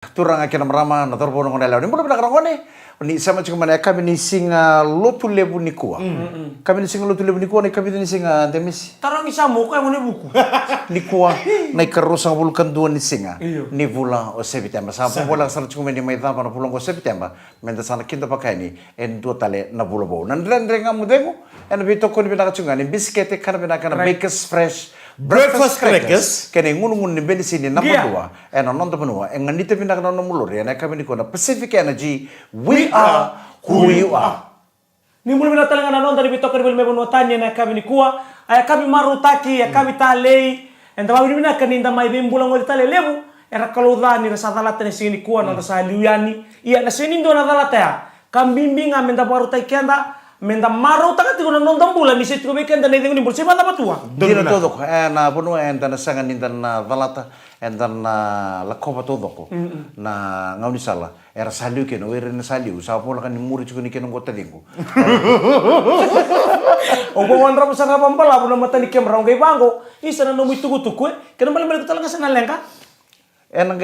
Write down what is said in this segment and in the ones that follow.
Turang akin marama na torbo ng kanila. Nimbo na karangone. Ni sama cuma mana kami ni singa lotu lebu ni kuah. Kami ni singa lotu lebu ni kuah ni kami ni singa demis. Tarang isa mo kaya mo ni buku. Ni kuah na ikarusang bulkan dua ni singa. Ni bulan o September. Sa bulan sa cuma ni may tama na bulan o September. Menda sana kinta pakai ni en dua tale na bulan bo. Nandren renga mo demo. En bito ko ni binakachunga ni biscuit kana binakana Bakers Fresh. Breakfast crackers kene ngun ni beni sini number 2 and non benua en nganite pindak non mulur ya kami ni kona Pacific Energy we are who you are Ni mulu mina talenga na non dari bitoka ni mebo notanya na kami ni kuwa aya kami maru taki ya kami talei enda bawi mina kaninda mai bimbula ngol tale lebu era kaludha ni rasa dalata ni sini kuwa na rasa liuyani iya na sini ndo na dalata ya kambimbinga menda baru taki anda menda maru takati ko non tambula ni setu weekend na idingo ni bolse bata patua dina todo na bunu enda na sangan ninda na dalata enda na la kopa todo ko na ngauni sala era saliu ke no era na saliu sa pola kan muri chuko ni ke no gota dingo o bo wandra mo sanga pambala bu na mata ni kemra ngai bango isa na no muito gutuku ke no malmal talaga sa nalenga enang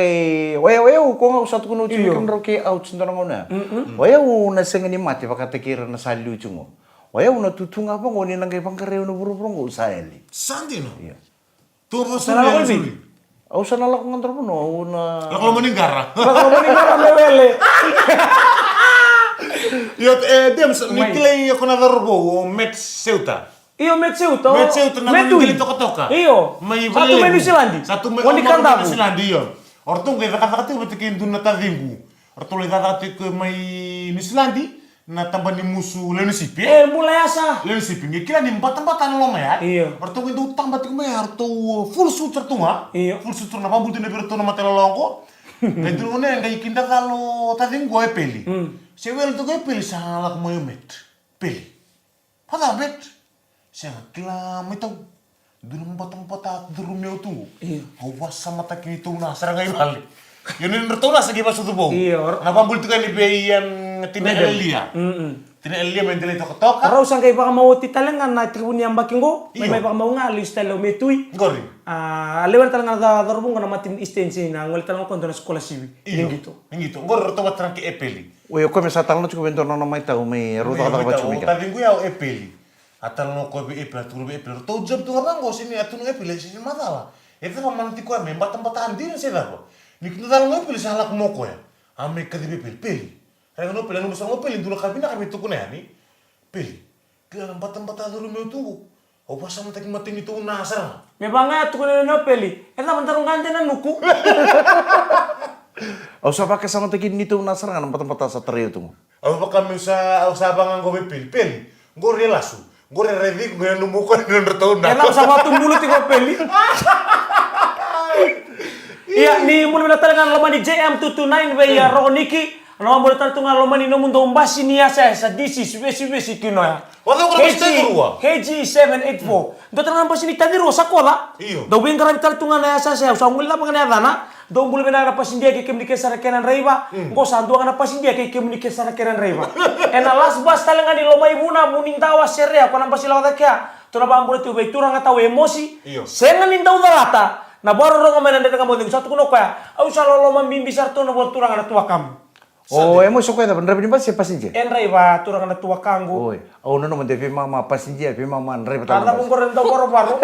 waya ko nga usat kuno chuko kemra ke out sindara ngona waya na sangan ni mati pakata kira na saliu chungo waya na tutunga pa ngoni nang pangkareo no buru-buru ngo usaeli Sandino. Iya. Tuh apa Sana ko bi. Au sana la ko ngantar po no na Lah kalau meninggal. Kalau meninggal mewele. Yo dem niklei ko na darbo met Ceuta. Iyo Metseuto. Metseuta na niklei toka-toka. Iyo. Satu New Zealand. Satu Wani kandabu. New Zealand iyo. Ortung kay kata-kata betikin dun na tadimbu. Ortung kay kata ko may New Zealand na tambah ni musu lenisipi. Mulai asa. Lenisipi ngikira ni mbatan-mbatan lo ya. Iyo. Ortung itu tambah tik may arto full suit tertunga. Iyo. Full suit na pambul din berto na matelolongko. Kay dun ne kay kinda kalo tadimbu e peli. Sewel to kay peli sa lak mo met. Peli. Pada bet. Siya kila may tao. Doon ang batang-bata at durumyaw to. Awas sa mata kinito na sarangay bali. Yun yung narto na sa giba sa tubo. Iyo. Napambulto ka ni Bayan Tina-Elia. Tina-Elia may dili toka-toka. Araw sang kay baka mawati talangan na tribuni ang bakingo. Iyo. May baka maunga alis talo metui. Gori. Lewan talangan da darbong na matim istensi na ngol talangan ko na sekolah siwi. Iyo. Gitu. Yung gitu. Gori rato batrang ki Epeli. Uyo ko sa talon chuko bento no may tao may ruta ka ba chumika Tading ko yaw Epeli. Atal no ko Epeli, aturo Epeli. Rato job to nga ko sini atun Epeli sini matala. Ito pa manti ko may batang-bataan din sila ko. Nikita talong Epeli sa halak mo ko ya. Ame ka di Epeli. Kaya no peli ano basta mo peli dulu kami na kami to ko na yani. Peli. Kaya ang batang-bata dulu mo to. O pa sa mating ito unasa. May banga tu ko na peli. Eta mantarong kante na nuku. au sa pa kasama takin nito nasara ng patang-pata sa trio to mo Ako pa kami sa usabangan ko Peli. Peli. Gore lasu. Gore ready ko yan lumuko ng rataon na. Enak sama mulut ko peli. Iya, ni mulu na talaga loma ni JM229 by Roniki. Ano mo na tunga loma ni nomundo umbasi niya sa DC Sibesi kinoya. Wala ko na basta ruwa. KG784. Do talaga basi ni tadiro sa kola. Iyo. Do wing karab tunga na sa sa ngula pa na dana. Do mulu na pasindia kay kimni kay sarakenan reiba. Go sa do na pasindia kay kimni kay sarakenan reiba. Ena last bus talaga ni loma ibuna muning tawa serea ko nang basilaw da kya. To na ba ambo tu be turang ataw emosi. Iyo. Senga nindaw dalata. Na baro ro kamanan de ngamo ding satu kuno kaya. Au sa lolo mambimbi sarto na bor turang na tuwa kam. oh emo so ko da bandra bin ba si pasinje En reiba turang na tuwa kango. oi au no de mama pasinje mama ndre Karena patang kung korang daw baro-baro.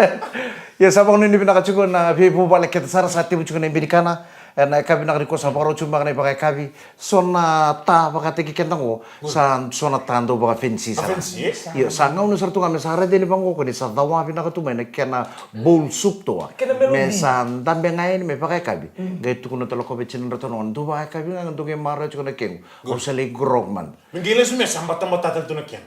ya sabang nini pinakachuko na po balik kita sara sa tibu chuko na imbirikana na kabi na ko sa paro chumba na pakai kabi sona ta pakate kikentang ko sa sona tando baka fancy sa Fancy? yo sa ngau no sartu kami sa rede ni bango ko ni sa dawa pinakatumay na kena bowl soup to Kena melodi. me sa dambe ngayon me pakai kabi gaitu kuno talo ko bechin rato no do ba kabi nga ndo ke mara chuko na kengo o sa le grogman Minggilan sume sambat-tambatan to na kyan.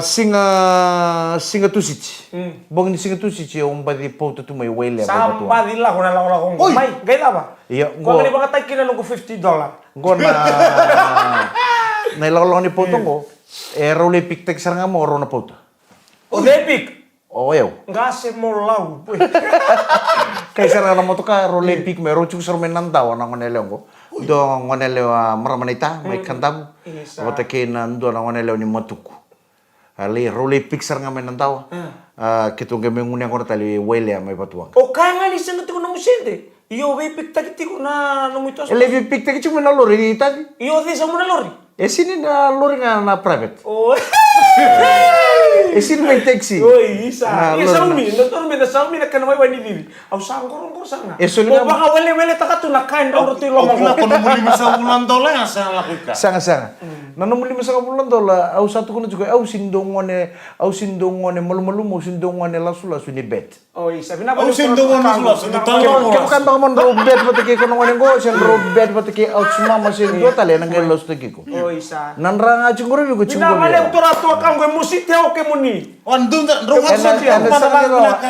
singa tusici. Bong ni singa tusici di poto tu mai wele ba tu. Sampa dila ko na lang ko. May, gaya ba? Iya, Kung ni baka tay kinalo ko $50. Go na ilolo ni poto ko. Role piktek saranga mo ro na poto. Olympic. Oh yo. Ngase mo law. Kay saranga mo to ka role pik me ro chuk sar men nandaw na ngonele ko. Do ngonele maramanita may kantam. Wata kinan do na ngonele ni matuku. Ali role picture nga men nantaw. Kitong gamay ngunya ko na tali wele may patuang. O kaya nga ni sangat ko na musente. Iyo we pikta kitiko na nomito. Levi pikta cuma na lori tadi. Iyo di sa muna lori. Sini na lori na private. Oh. Sini may taxi. Oi, isa. Na Isa lori umi, nonton mi na sa umi na kanaway wani diri. Au sang korong sana. Suni O na baka wele taka tu na kain daw roti lo Kina mo. kono muli misa bulan dola yang saya lakukan. Sanga. Nanu muli masa kabulan dola au satu kono juga au sindongone malu-malu mo sindongone lasu-lasu ni bet. Oh, isa bina Au sindongan lasu-lasu, di tangan. Kaya kan baka man ro bet patike kono ngone go siang ro bet patike au cuma masih do tale nang los teki ko. Oh, isa. Nan ranga cunguru ko Bina cunguru. male utora to kang gue musi teo ke muni. Wandun rungat saja.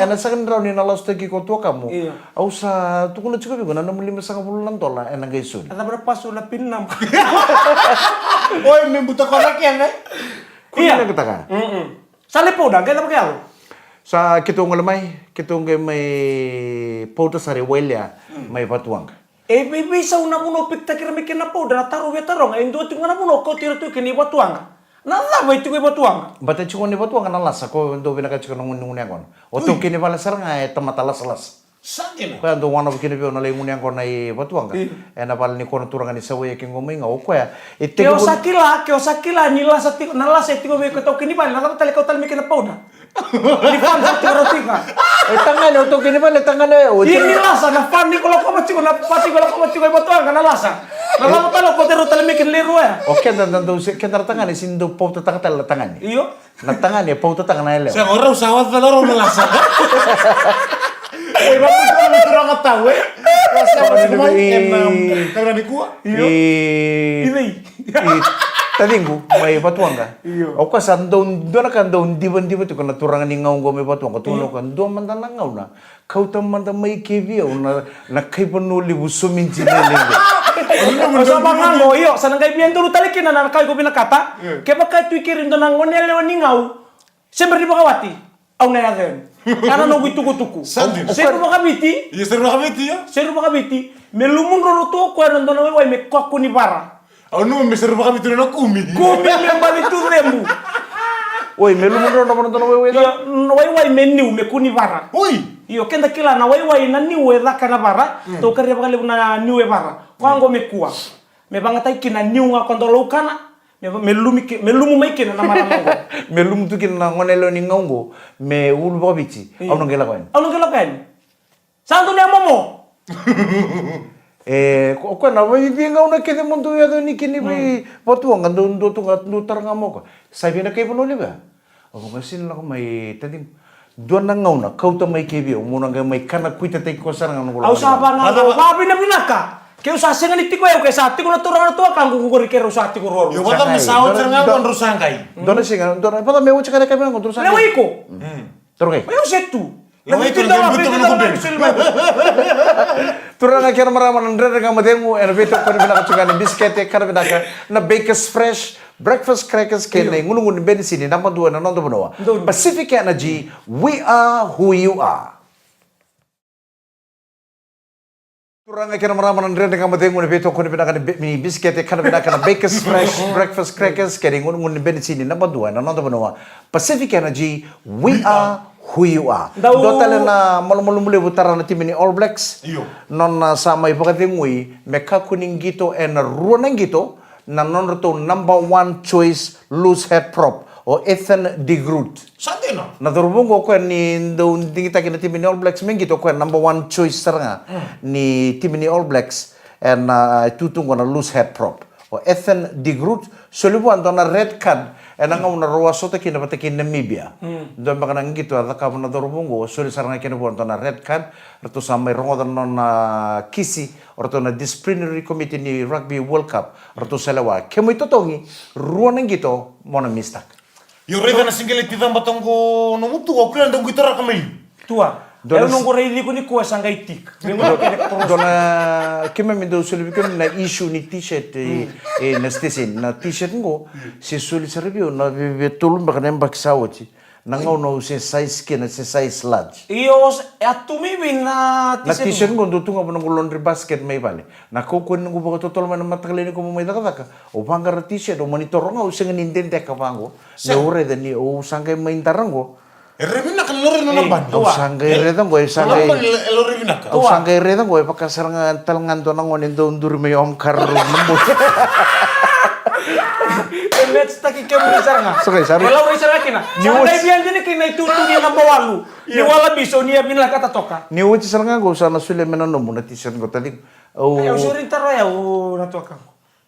Ena sakin raw ni nalos teki ko to kamu. Iya. Au sa tu kono cunguru ko nanu muli masa kabulan dola ena gaisun. Ada berapa sulah pinam. Oh, membuta konak ya, ne? Iya kita ka. Sale po da, kaya pakai ako. Sa kitong may pauta sari welya may patuang. Bibi sa una puno pikta kira mikin na po, da taro ya tarong, ay ndo tinga na puno, ko tiro tu kini batuang. Nala ba itu batuang? Bata chikon ni patuang na lasa ko ndo binaka chikon ngun kon. O to kini bala saranga e tamatalas las. Saja. Ko ando wana kini bio na le ngun kon na i patuang ka. E na bal ni kono turanga ni sawe ke ngomai nga o ko ya. Keo sakila ni lasa tiko na lasa tiko be ko to kini ba, na tali ko tali mikin na po da. Di fan sa tiro tika. E tangan o to kini bala tangan o. Ini lasa na fan ni ko ko machiko na pati ko ko machiko batuang na lasa. Na talo ko tiro tali mikin liru ya. O ken dan do se ken tangan ni sindo pauta tangan ni. Iyo. Na tangan ni pauta tangan na ele. Saya orang usawat veloro melasa. Eh, bapak itu kan turang tahu eh. Rasa apa cuma karena di kuah. Ini. Tadingu may patuang ka. O ka sa do na kan do diban tu kana turangan ni ngaw go may patuang ka tuno kan do man na ngaw na. Kautam man may kevi na kay panuli busumin jinelenge. Sa mga ngo, iyo, sa nanggay biyan dulu tali kina na kay ko binakata. Kaya baka tuikirin do nang ngonele ni ngaw. Siyempre di ba kawati? Aw na yagen. Kana no tuku. Sandin. Siyempre ba kabiti? Iya seru kami itu ya. Siyempre ba kabiti? Melumun ro to ko ron do na way me kokko ni para. Oh no, seru kami itu na kumi. Kumi me bali tu rembu. Oi melu mun ro na no we Iyo, way meniu me kuni para. Oi. Iyo kenda kila na way na niwe da kana para. To kare ba kale na niwe para. Kwango me kuwa. Me bangatai kina niwa kondo lo kana. Melumu mai kina na mara mongo. melum tu kin na ngonelo ni ngaw me ul bobici. Au no gela koen. Ano kila kan? Santo ni momo. Ko na we bi ngaw na kede mon tu ya do ni kini bi patuang ndo tu taranga mo ko. Sabi na kay punuli ba? O ngasin la ko may tadim doon na ngaw na kauta may kebi mo na may kana kuita tay ko sarang no. Au saba na babi na binaka. Kaya sa singa ni tiko kaya sa tiko na turang na to kang guguri kero sa tiko roro. Yo wata mesawat serang kon rusangkai. Doon na singa doon pa me ucha kada kami ng kontrol sa. Lewa iko. Turgay. Ayo setu. Lewa iko na betul na ben. Turang na kaya marama ng dre nga mademo and beto ko ni binaka ni biskete kada binaka na Bakers Fresh breakfast crackers kaya na ngunungun ben sini naman duwa na nondo banawa. Pacific Energy, we are who you are. Turang kaya marama ng dre nga mademo ni beto ko ni binaka ni biskete kada binaka na Bakers Fresh breakfast crackers kaya ngunungun ben sini naman duwa na nondo banawa. Pacific Energy, we are who you are. Do tala na malu-malu muli butara na tim ni All Blacks. Iyo. Non na sa may pagkatingui, meka kuning gito and ruanang gito na non to number one choice loose head prop o Ethan de Groot. Sante no. Na turubong ko ni do hindi kita kina tim ni All Blacks mengito ko number one choice saranga ni tim ni All Blacks and tutung ko na loose head prop o Ethan de Groot solubuan do na red card enang na ruwaso ta kina batakin Namibia. Doon baka nang gitu at ka na dorubongo suli sarang kina buwan to na red card reto sa may rongo non na kisi or to na disciplinary committee ni Rugby World Cup reto sa lawa. Kemo ito tongi ruwan ng gitu mo na mistak. Yo reda na singgeli tidang batong ko numutu ko kaya ndong gitar kami. Tua. Eu nung ko reili ko ni kuwa sangay tik. Dona kima mi do suli bikin na issue ni t-shirt na station na t-shirt ngo si suli sa review na tulong baka nang baksawati nangaw no si size skin si size large. Iyo atumimin na Na t-shirt ngo do tunga ng laundry basket may bali. Na kokon ngo baka totol man matagalini ko may daka o pangar t-shirt o monitor nga usang nindente ka pango. Na ure da ni o sangay may tarango. Revina kan lori na ban. Au sanggai reda gue Sanggai sanggai. lori Revina ka. Au sanggai reda gue pakai serangan telengan tuh nangonin tuh undur me om karung nembus. Let's taki kamu bicara nga. Sorry, sorry. Kalau bicara kina. Sanggai biyan din kina itu dia namba walu. Ni wala biso niya binla kata toka. Ni uci serangan gue usah nasule menon nomu nanti sen gue tadi. Oh. Ayo surin taro ya na toka.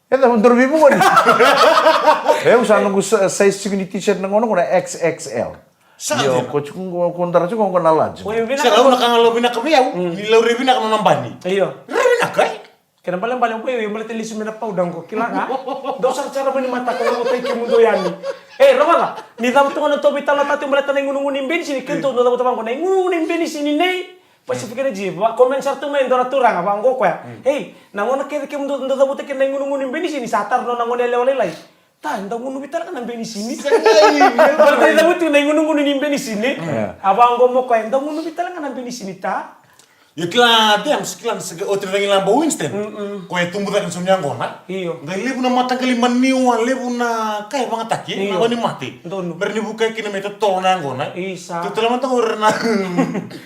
Ya dah undur bibu gue. Usah nunggu size segini t-shirt nangono gue XXL. Yo, coach kung kontra cukup kung kenal aja. Saya tahu nak kalau Revina ka biau, ni lori Revina kan nambani. Iyo. Revina ka. Kena paling po yung malit lisu na pa udang ko kila nga. Dosar cara ba ni mata ko mo tay kemundo yani. Roma ni daw to na to bitala tati malit na ngunungunin bensin kento no daw tabang ko na ngunungunin bensin ni nei. Pasifika na jiba, komensar tu main dona turang abang ko ya. Nangona kaya kemundo daw daw takin na ngunungunin bensin ni satar no nangone lewalelay. Tanda ngunu bitala kan nambe ni sini. Berarti daw tu na ngunungunin nimbe ni sini. Abang ko mo kaya daw ngunu bitala kan nambe ni sini ta. Ya kila dia sekilan otro lagi lambo Winston. Ko itu tumbuh kan sunya ngona. Iyo. Ngai lebu na mata kali maniwa lebu na kai bang ataki na wani mati. Dono. Berni bukai kina meta tol na ngona. Isa. Tu tela mata urna.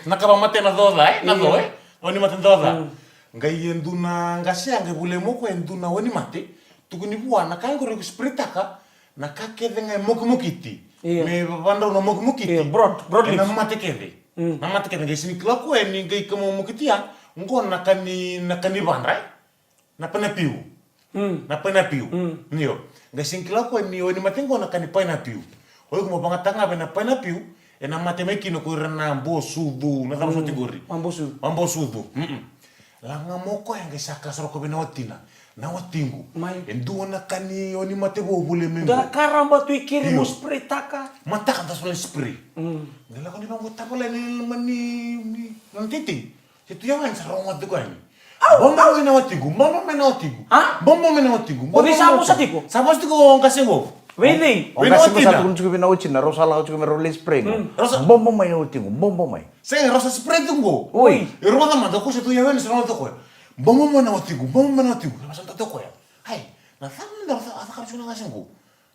Nakaba mate na dola na doe. Wani mate dola. Ngai yendu na ngasia ngai bule mo ko yendu na wani mati. Tu kuni bua na kai ko spritaka na kake dengan mokmokiti. Me banda na mokmokiti. Broad leaf. Na mate kede. Nama tekan guys ni kalau kau ni gay kamu mukitian, engkau nakani bandrai, napana piu, niyo. Guys ni kalau kau ni oni mati engkau nakani pena piu, kau mau bangat tangga pena piu, nama teme kino kau rena bosudu, nata maksud tigori, mambosudu, langa moko yang guys akas roko benawatina, nawatingu, endu nakani oni mati bo boleh membo. Dah karamba tu ikiri mo spray taka. Mata kan tas boleh spray. Nela kan ibang kota pala ni nanti. Situ yang kan sarong wat ko ani. Bomba menawatigu, mama menawatigu. Bomba menawatigu. O di sabo sa tiko. Sabo sa tiko ang kasemo. Wili. Ang kasi mo sa tukun cukup binawicin na rosala ko cukup merolin spray. Bombo may nawutingo, bombo may. Saya rasa spray tunggu. Oi. Rumah teman aku situ yang kan sarong ko. Bomba menawatigu, bomba menawatigu. Masa tato ko ya. Hai, na sabi na rasa ka suna kasemo.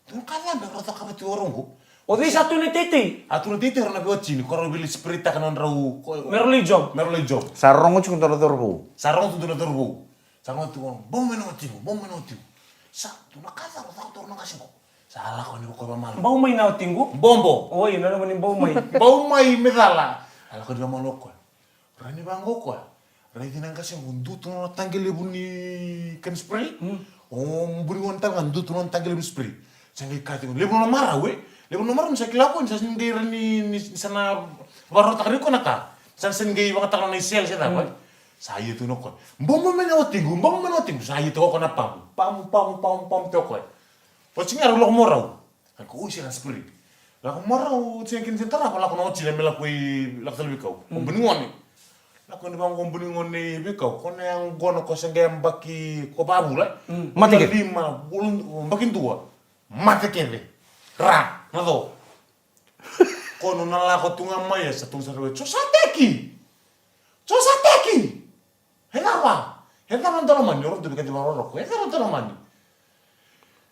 Tuh kala na rasa ka pati oronggo. O di satu ni titi. Atu nanti orang nabi wajin, kalau beli spray tak kanan rau. Merli job. Sarong ko cukup torbo. Sarong tu na turbo. Sarong tu bom menawatigu. Sa tu nakasa rasa tu orang kasemo. Salah ko ni ko ba mal. Bau may na tinggu. Bombo. O yun na naman yung bau may. Bau mai medala. Ala ko di ba maloko. Rani bango ko. Rani tinang kasi mundu tu na tanggil ni kan spray. Buri wontal kan du tu na tanggil spray. Sangai kati ko. Lebu na mara we. Lebu na mara sa kilapon sa singgay ni sana baro takri ko naka. Sa singgay mga takang na sel siya dapat. Saya tu no ko. Bombo menawatigu. Saya tu ko na pam to ko. Pocing aru lo morau. Aku usi kan spray. Lah morau cengkin sentara apa ko no chile mela kui laktal bikau. Kombeningon ni. Lah ko ni bang kombeningon ni bikau. Ko na yang gono ko senggay baki ko babu la. Mati ke? 5 bulun bakin tua. Mati kene. Ra, nado. Kono nala ko tunga maya sa tung sarwe. Chosateki. Henapa? Henapa tolomani orang tu bikin di maroro ko. Henapa tolomani.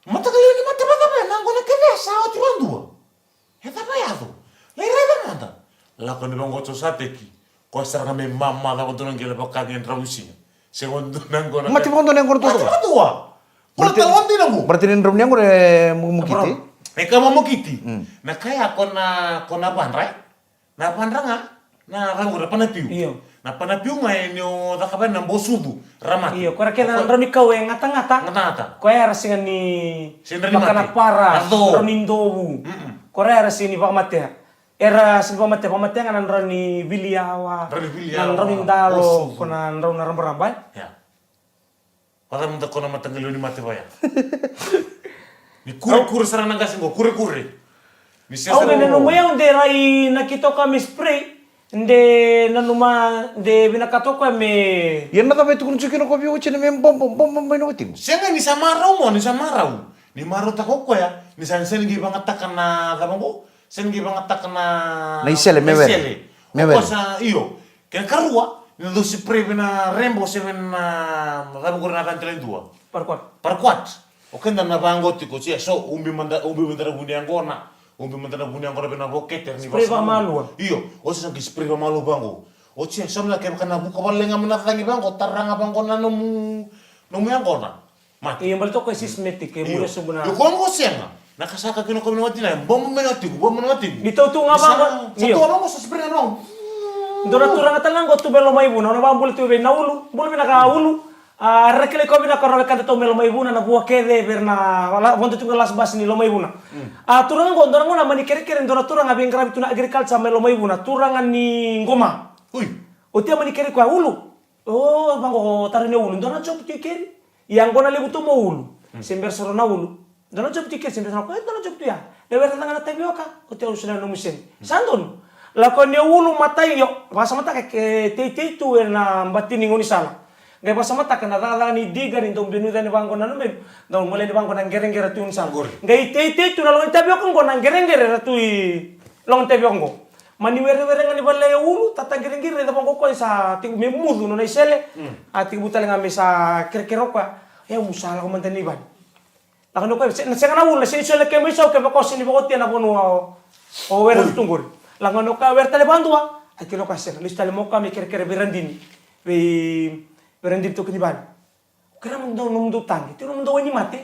Mata kali ni mata nang ko na kene sa oti bandua. Henapa ya tu? Lera mata. La ko ni bango chosateki. Ko sarang me mama da ko tunang gele bakagin rawusi. Segundo nang ko na. Mati mo yang kurang Mati bandua. Ko talon din ako. Berarti ni rumnya ko mukiti. Eka mamukiti. Na kaya kona bandrai. Na bandranga. Na rangu panapiu. Iyo. Na panapiu ngai nyo dakaban na bosudu ramat. Iyo, kora kena roni kau yang ngata-ngata. Kau yang rasingan ni makanan paras, roni ndobu. Kau yang rasin ni pamatea. Era sin pamatea nganan roni biliawa. Nan roni ndalo, kona roni narambarambai. Ya. Pada minta kona matanggal ni mate baya. Ni kure sarang nangkas ngo kure. Ni Au na numa yang de rai nakito kami spray. Nde nanuma de binakato kami. Yan na tabi tukun cukup ko biwicin na bombo may nawutingo. Siya ni sa marau. Ni marau tako ko ya. Ni sa sengi banget takan na tabangko. Sengi banget takan na isele mewere. Ko sa iyo. Kaya karua ni do si pre na rembo se na tabangko na tantelen dua. Parkuat. Parkuat. O kenda na bango tiko siya so umbi mandara bunyang gona. Umbi mentana buni angkora bena roket ni Spray pamalu. Iyo, o sa spray pamalu bango. O tia samla ke kana buka balenga menatangi bango taranga bango na nomu angkona. Mati. Iya balik to ko sismetik ke mura subuna. Yo kon ko senga. Nakasaka kino ko mati na bom menatigu. Dito tu nga ba? Sa to mo sa spray no. Dora turang atalang go tu belo mai buna, na ba bulu tu be naulu, bulu bina ka ulu. Rekele ko bina korona kada to melo mai buna na buah kede berna wala bonto tu las bas ni lo mai buna. Turang go ndora ngona mani kere ndora turang abi ngrabi tuna agriculture melo mai buna, turang ni ngoma. Ui. O tia mani kere ko ulu. Oh bango tarine ulu, ndora chop tu kere. Yang gona lebu tu mo ulu. Sember soro na ulu. Ndora chop tu kere sember soro ko ndora chop tu ya. Lewer tanga na tapioka, o tia usuna no musen. Sandon. Lakon ne ulu matai yo, basa mata ke tei tu na batini ngoni sala. Gaya basa mata kana dala ni diga ni dom benu dan bangko na numem. Dom mulai di bangko nang gereng-gereng tu sal. Gaya tei tu na longan tapioka ngo nang gereng-gereng tu longan tapioka ngo. Mani were-were ngani balle ulu tata gereng-gereng da bangko ko sa tigu memudu no na isele. Ati butal ngame sa kere-kere ko. Ya musala ko mantani ban. Lakon ko se ngana ulu se isele ke miso ke bako sini bako tia na bono o were tunggur. Langan oka wer tale bandua, aki loka sen, lis tale moka me kere berandini. Berandini to kiniban. Kira mundo mundo tangi, tiro mundo wani mate.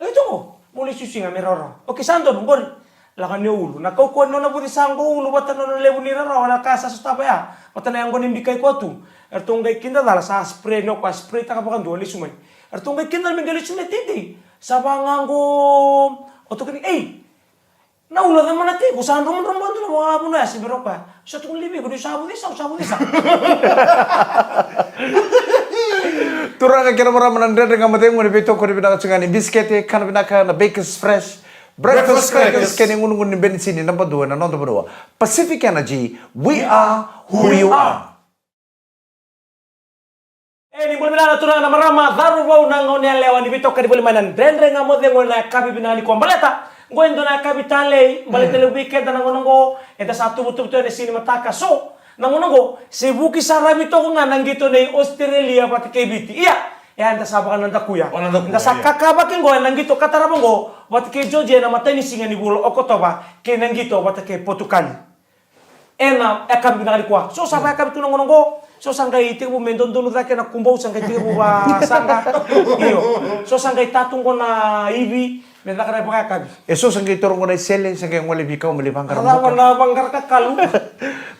Itu mo, muli susinga merora. Oke sando ngor. Langan ne ulu, na kau ko no na budi sango ulu batan no lebu ni rara wala kasa sustapa ya. Batan yang gonin bikai ko tu. Ertonggai kinda dala sa spray no kwa spray ta kapakan do li sumai. Ertonggai kinda mengali sumai titi. Sabangango otokini na ulo naman natin, kusahan rumon doon na mga puno ya, si Beropa. Sa itong libi, kundi sabu desa. Turang kira mara menandre dengan mate ngone beto ko bina tsungani biskete kana bina kana Bakers Fresh breakfast crackers kene ngun bensini number 2 na number 2 Pacific Energy, we are who you are. Ni boleh na turang na marama daru bau na ngone lewa ni beto ka di boleh manan dendre ngamode ngone kabi bina ni kombaleta. Ngoin dona kapitale, balik tele weekend na ngonongo, eta satu betul-betul di sini mataka. So, ngonongo, sebuki sarami to nga nang gito na Australia pati KBT. Iya, ya anda sabakan nanda kuya. Nda sakakabakin go nang gito katarabang go, pati ke Georgia na matay ni singa ni bulo okotoba, ke nang gito pati ke Portugal. Ena ekam binari kwa. So sabay ekam tu ngonongo. So sangkai tibu mendon dulu dake na kumbau sangkai tibu sangka. Iyo. So sangkai tatung ko na ibi. Menda kara pakai kabi. Eso sangkai torong ko na sele sangkai ngole bikau meli bangkar. Ala bangkar ka kalu.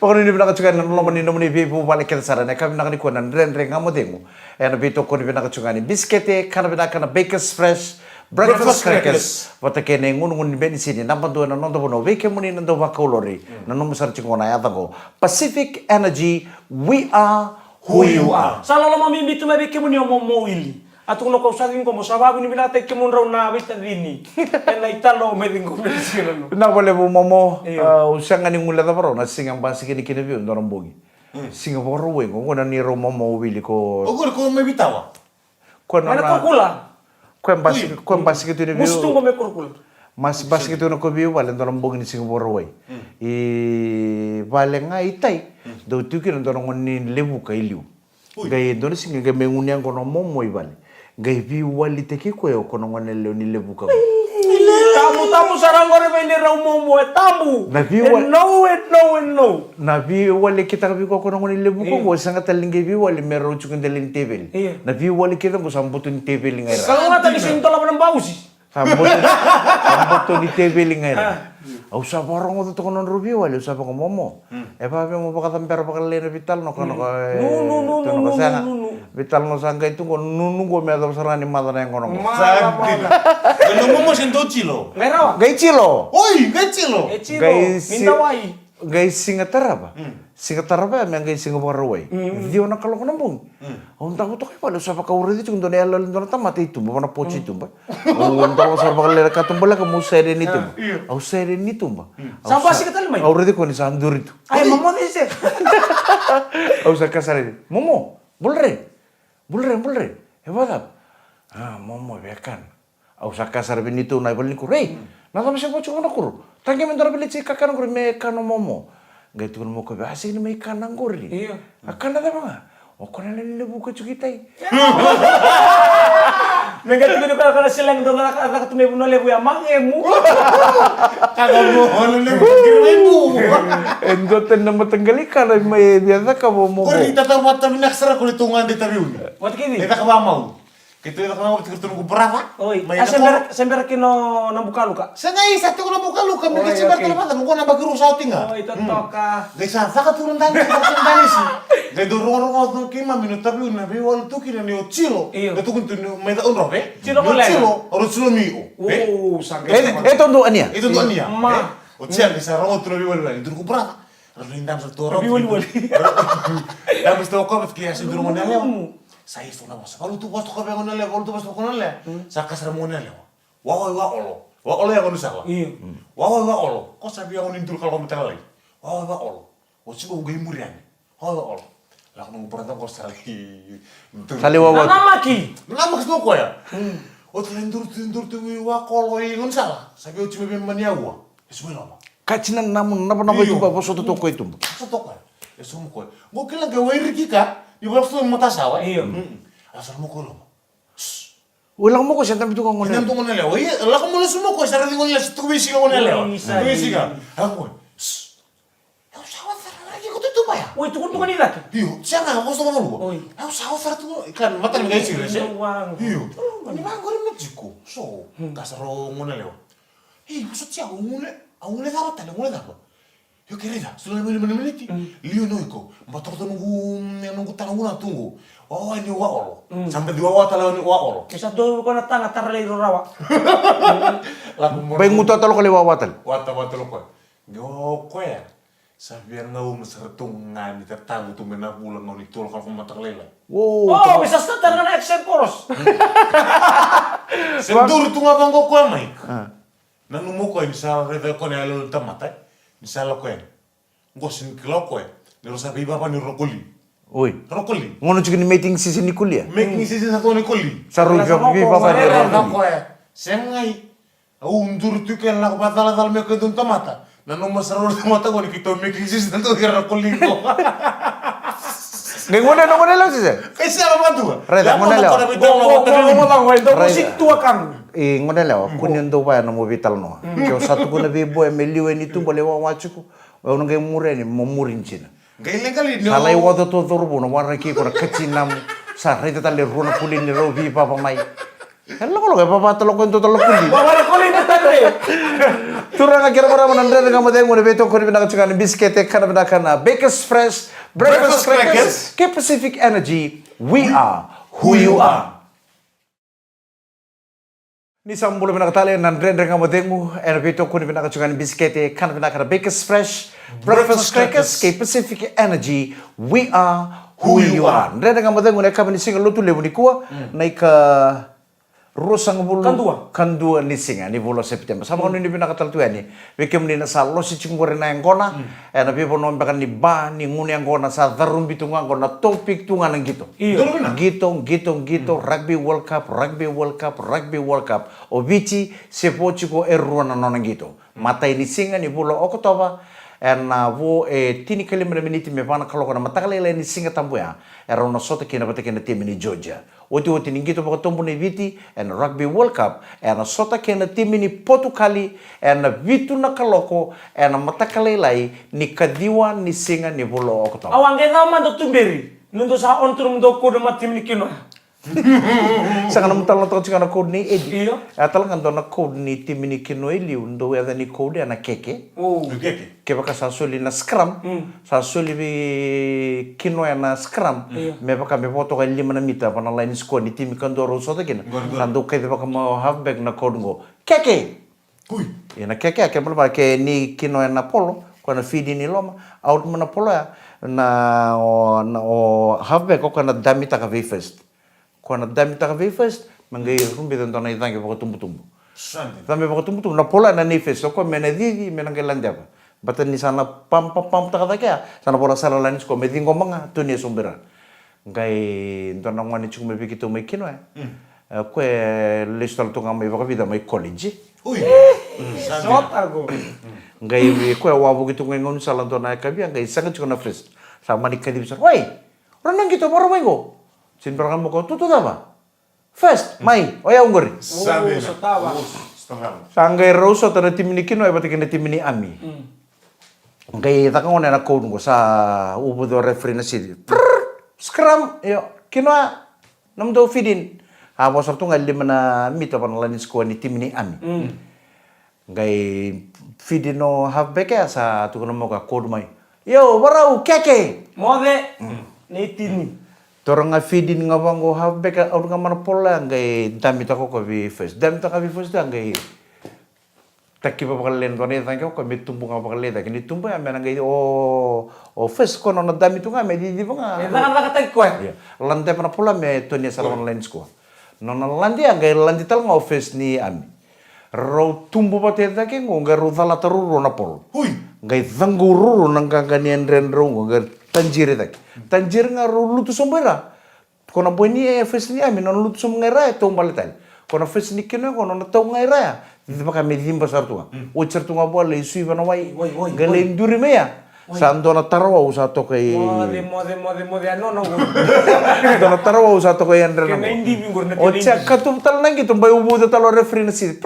Pokoknya ini bilang kecuali nang lomo ni nomoni bibu balik kita sarana kami nak ni kuanan ren ngamo dengu. Ena bito ko ni bilang kecuali biskete kana bilang kana Bakers Fresh breakfast crackers. Wata kene ngun ben sini nampak dua nando bono weke muni nando bakulori. Nando besar cingona ya tango. Pacific Energy, we are who you are. Salah lo mami bitu mabe ke muni omo ili. Atau kalau kau saking kau sababu ni binatang ke mun rauna bista dini. Ena italo meding ko bersih Na boleh bu momo usang ani ngula da baro na singang basi kini kini biu ndorong bogi. Singa baro we ngona ni ro momo wili ko. Ogor ko me bitawa. Ko na. Ana kula. Ko basi kini biu. Mustu ko me kurkul. Mas basi kini ko biu wala ndorong bogi ni singa baro we. Wala nga itai. Do tuki ndorong ni lebu ka iliu. Gai ndorong singa ga mengunyang kono momo ibale. Gai biu wali teki ko yo kono ngone leo ni lebu ka. Tamu sarang gore ba ni raw mo tamu. No. Nabi wali kita kabi ko kono ngone lebu ko sanga talingi bi wali mero chukun delin tebel. Nabi wali kita ko sambutun tebel ngai ra. Kalau ngata ni sinto la ng bausi. Sambutun ni tebel ngai ra. Au sa borong to kono rubi wali sa ko momo. E pa mo pakatan pero pakalen vital no kono ko. No. Vital no sangga itu ko nunu go me da sarani madana yang kono. Ano mo sinto chilo. Ngerawa. Gai chilo. Oi, gachilo. Minta wai. Gai singatara ba? Singatara ba yang gai singapura wai. Dio na kalau kono bung. Unta ko to kay pala sa pakauri di chung doni alal ndona tamate itu ba na pochi itu ba. Unta ko sa pakale ka tumbala ka mo sere nito. Au sere nito ba. Sampai sih ketal mai. Aure di ko ni sa andur itu. Ay mamo dice. Au sa kasare. Momo, bulre. Hebadap. Momo bekan. Au sa kasar benito na ibal ni kurei. Nada masih pocho kono kuru. Tangi mendora beli cika kan kuru me kano momo. Gai tu mo ko basi ni me kan ngori. Akan ada banga. O kono le lebu ko cukitai. Mengati ko kana silang do na tume puno lebu ya mangemu. Kagak mohon le kirimu. Endoten na matanggali ka na may biasa ka mo mo. Kau kita tahu mata minak sera kau hitungan di tabiun. Wat kini. Kita kau mau. Kita nak mau kita tunggu berapa? Oi, Main sember kino nambuka luka. Sengai satu kau nak buka luka mereka Oi, cepat oke. kalau mata kau nak bagi rusak tinggal. Oh, itu toka. Gak sah turun tani sih. Gak dorong tuh kima minut tapi nabi wal tuh kira nih cilo. Iyo. Gak tuh kuntu meta unroh Cilo boleh. Cilo harus cilo mio. Oh, sangat. Ito ndo ania. Itu tuh ania. Ma. Ocia bisa rongo tuh nabi wal lagi. Tunggu berapa? Lalu indam satu orang. Nabi wali. Dan mesti kau kau kiai sih dorong nanya. Saya itu nama. Kalau tuh pas kau pengen nanya, kalau tuh pas kau nanya, saya kasar mau nanya. Wah olo yang kau salah. Iya. Wah olo. Kau sabi yang nintul kalau kamu lagi. Wah olo. Oci kau gay murian. Wah olo. Lah nunggu berantem kau sali. Sali wawa. Nama ki. Nama kesno kau ya. Oh telendur tuh wah kolo yang salah. Sabi oci bebe maniawa. Itu lama. Kacinan namun napa itu ba soto toko itu. Satu kau. Ya semua kau. Gua kira gawe riki ka. Di bawah tuh mata sawah. Iya. Asal mau kau lama. Ulang mo ko siya tapi tukang Ini ngone. tuh mana lewa? Iya, lah kamu lihat semua kau. Saya tinggal lihat tuh bisi kau mana lewa. Bisa, Tuh bisi iya. kan. Aku. Aku sawah lagi kau tuh ya. Oh, itu kan ini lagi. Iyo, siya nga, gusto mo maluwa. Oy. Ako sa tuh, kan mata ni guys sih. Wang. Iyo. Ni ba ngori Mexico. So, kasaro mo na lewa. Maksud siya, ngune dapat tala, ngune dapat. Yo querida, solo meniti. Liyo no iko. Batok to nunggu tanong na tunggu. Oh, ini wa olo. Sampai di wa tala ni wa olo. Isa do ko na tanga tarlay rawa. Bay nguto talo kali wawatal. Wata lo ko. Yo ko ya. Sabi ang ngau masartong nga ni tatago to menabulang ngau ni tol kalau mata lela. Wow. Oh, bisa starter na accent poros. Sendur tu nga bang ko amay. Nanumo ko misal reda ko ni alol tamata. Misal ko en. Ngosin kilo ko en. Nero sabi baba ni rokoli. Oi. Rokoli. Ngono chicken meeting sisi ni kulia. Making sisi satu ni koli. Saru Rasa bi moko, papa ni sarera, rokoli. Ko ya. Sengai. Undur tu kan la batala dal me ko dun tamata. Nanu masaror tamata ko ni kito making sisi tanto ni rokoli ko. Ngai ngone lang sisi. Kasi ala ba tu? Reda, ngone lewa. Mo bang wai do musik tua kan. Ngone lewa kunin do ba na mo vital no. Kyo satu kuna bi boy me liwe ni tumbo lewa wachuku. Wa ngai mure ni mo murin china. Gailen kali no. Salai wado to torbo no warna ki ko kachinam sa rita tale runa pulin ni robi papa mai. Hello ko papa talo ko to talo puli. Bawa ko ni tatre. Turang kira para manandre nga mo deng mo beto ko ni binaka biskete kana binaka Baker's Fresh Breakfast Crackers ke Pacific Energy. We are who you are. Ni sambulo binakatali nandre nga mo deng mo beto ko ni binaka biskete kana binaka Baker's Fresh Breakfast Crackers ke Pacific Energy. We are who you are. Nandre nga mo deng mo na kami ni singa lutu lebu ni kuwa na ika Rosang bulu kandua ni singa ni bulan September. Sama kan ini binakatal tu ni. Bekem ni nasa losi cingkore na yang kona. Na bipo no bakan ni ba ni nguni yang kona sa darum bitungan kona topik tungan ang gitu. Gitu. Rugby World Cup. Obici sepoci ko eruana nona gitu. Mata ini singa ni bulan Oktober. Na vo tini kali meniti me bana kalau kona mata kali ni singa tambu ya. Era una sota kina bata kina tim ni Georgia. Oti ni gitu baka tombo ni viti and Rugby World Cup and sota kena tim ni Portugali and vitu na kaloko and mata kali lai ni kadiwa ni singa ni bulo Oktober. Awang kena man do tumberi. Nundo sa on turum do ko do matim ni kino. Sanga naman talo to chika na code ni Edi. Iyo. Atala nga na code ni tim ni kino ili undo ya ni code na keke. Oh. Keke. Ke baka sasuli na scrum. Sasuli bi kino ya na scrum. Me baka me foto ka 5 na mita pa na line score ni tim kandoro so ta kina. Nando kay baka mo halfback na code ngo. Keke. Uy. Ina keke ke ba ke ni kino ya na polo ko na feed ni loma out mo na polo ya na o halfback ko na damita ka first. Kung dami ta ka first, mangai rumbi tanto na itangi poko tumbu. Sandi. Tambe poko tumbu na pola na ni first, ko mena didi mena gelanda pa. Batan ni sana pam ta ka kaya, sana pora sala lanis ko medingo mga tunia sombera. Ngai ntona ngwani chukume bikito mai kino ko listal to ngamai baka vida mai college. Uy. Sot ako. Ngai ko wabu gitu ngai ngon sala to na kabia ngai sangat chukuna first. Sama ni kadi bisa. Woi, renang gitu moro wengo. Sin berang mo ko tutu dama. First, mai, oya ungori. Sabi na. so tawa. Setengah. Sanggai roso tana timini kino ay batik na timini ami. Ngai takang na code ko sa ubo do referee na si. Scrum yo kino nam do fidin. Abo sartu ngali mana mito panalanis ko ni timini ami. Ngai fidin no halfback ya sa tu kono mo ka code mai. Yo barau keke. Mode, ni tini. Torang nga feedin nga bang go halfback or nga man pola ngay dami tako ko bi first. Dami tako bi first ngay takki pa pakalen to ni tangko ko mitumbu nga pakalen ta kini tumbu ya men ngay o first ko no na dami to nga me di ba nga. Ita kan katag ko. Lande pa na pola me to ni sa online ko. No na lande ngay lande tal nga office ni ami. Ro tumbu pa te ta ke nga ro dala taruro na pol. Hui. Ngay dangururo nang kaganian ren ro nga tanjir tak. Tanjir nga lutu sombera. Kona boni fes ni ami non lutu sombera to mbaletal. Kona fes ni kino kona na to ngaira. Di ba kami dimba sartua. O certunga bola isu iba na wai. Gale induri meya. Sando na tarawa usa to kay. Mode ano no. Do na tarawa usa to kay andre na. Kena hindi bingur na O cia katum tal nang gitu bay ubu da talo referee na si.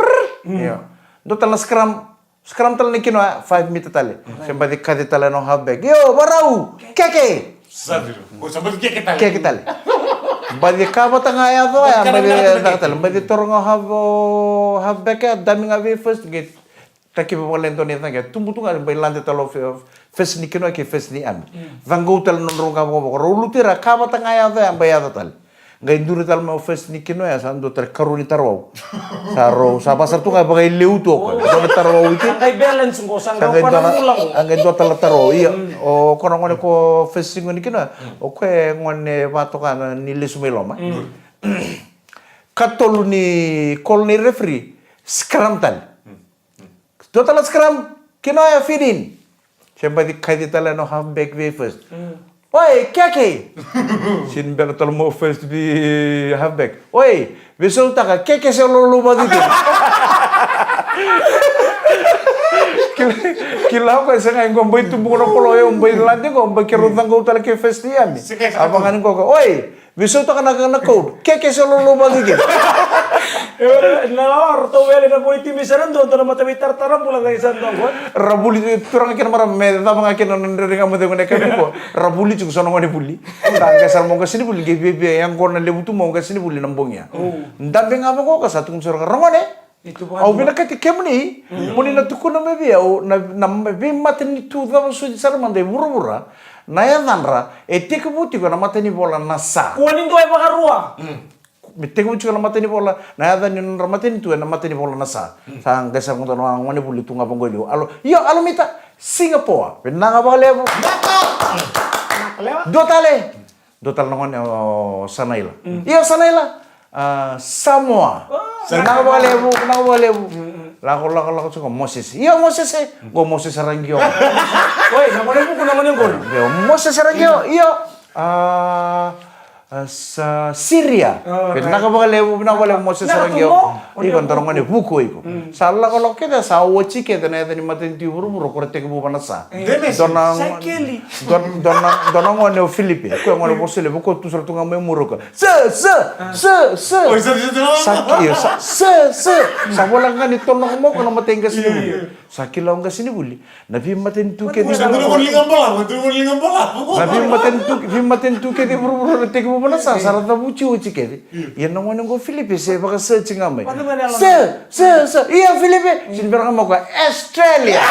Yo. Do tal na scrum tal ni kino 5 meter tali. Semba di kadi tala no halfback. Yo barau. Keke. Sabi na. O sabi kaya kita. Kaya kita li. Badi kaba tanga ya to ya badi datal badi torong halfback ya dami ngabi first gate taki pa wala to ni tanga tumbu tunga bay lande talo first ni kino ke first ni am vango tal non ro ka ko ro lutira kaba tanga ya to ya bay ya tal ngai nduri tal ma first ni kino ya sando ter karuni tarwa saro sa pasar tunga bagay leu to ko do tarwa iti Kay balance ko sang daw Sangay pa doon ulang. ang do tal taro iya o kono ngone ko first ni kino o ko ngone bato kana ni lisumelo ma katolu ni kol ni referee scrum tal do tal scrum kino ya fidin siyempre di kaya tala no halfback way first Oi, keke! Sin bela tal mo first bi halfback. Oi, resulta ka keke sa luluba dito. Kila ko sa ngayon ko bay tubo na polo yung bay landi ko bay kirutang ko talaga first niyan. Abangan ko oi, resulta ka na code. Keke sa luluba dito. Na to wele na po iti misaran do na matabi tartaram pula kay san dong. Rabuli turang kina mara me da mga kina nandiri mo de ko ko. Rabuli chu sono ngani buli. Tangga sar mo kasini buli ge bebe yang ko na lebutu mo kasini buli nambongnya. Ndabe nga ko sa tung sura rongone. Itu bukan. Au bina kati kemni, muni na tukuna me bia au na be mateni tu da su sar mande burubura. Na ya danra etik buti ko na mateni bola nasa. Kuanin do ay pakarua. Mitte ko chukala mateni bola na ya dan na mateni tu na mateni bola nasa. Sang gasa ko no ang wani buli tunga panggoyo. Alo mita Singapore. Penanga ba levo. Nakalewa. Dotal nongon Sanaila. Iyo Sanaila. Samoa. Penanga ba levo. Lako suka Moses. Iyo Moses go Moses Arangio. Oi, namone mo kuno mo ngol. Yo Moses Arangio. Iyo sa Syria. Penanga ba levo Moses Arangio. Ikon torong ni buku iko. Sala kalau kita sa wochi kita na ni maten ti buru korte ko banasa. Sakeli. Donang ngone Filipi. Ko ngone bosele buku tu sur tunga memuro ko. O sabi na. Saki sa bolang nga ni tonong mo ko na maten gas ni. Saki law gas ni buli. Nabi maten tu ke di. Sabi na lingang bola. Nabi maten tu ke di buru te ko banasa. Sarata buci ke. Yan ngone go Filipi se baka searching amai. Iya Filipe. Sini berang mau ke Australia.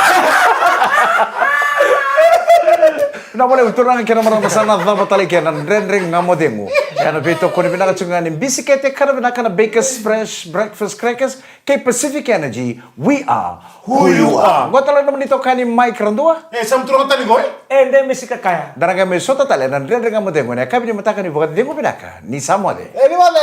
Na boleh betul orang kena marah pasana apa tali kena ring ngamo demo. Kena beto koni bina kacungan ini bisikete karena bina kena Bakers Fresh Breakfast Crackers ke Pacific Energy. We are who you are. Gua tahu nama nito kani Mike Randua. Sam turun tadi gue. Ende mesika kaya. Dan kami sota tali dan ring ngamo demo. Kami ni matakan ni bukan demo binaka. Ni sama deh. Ini mana?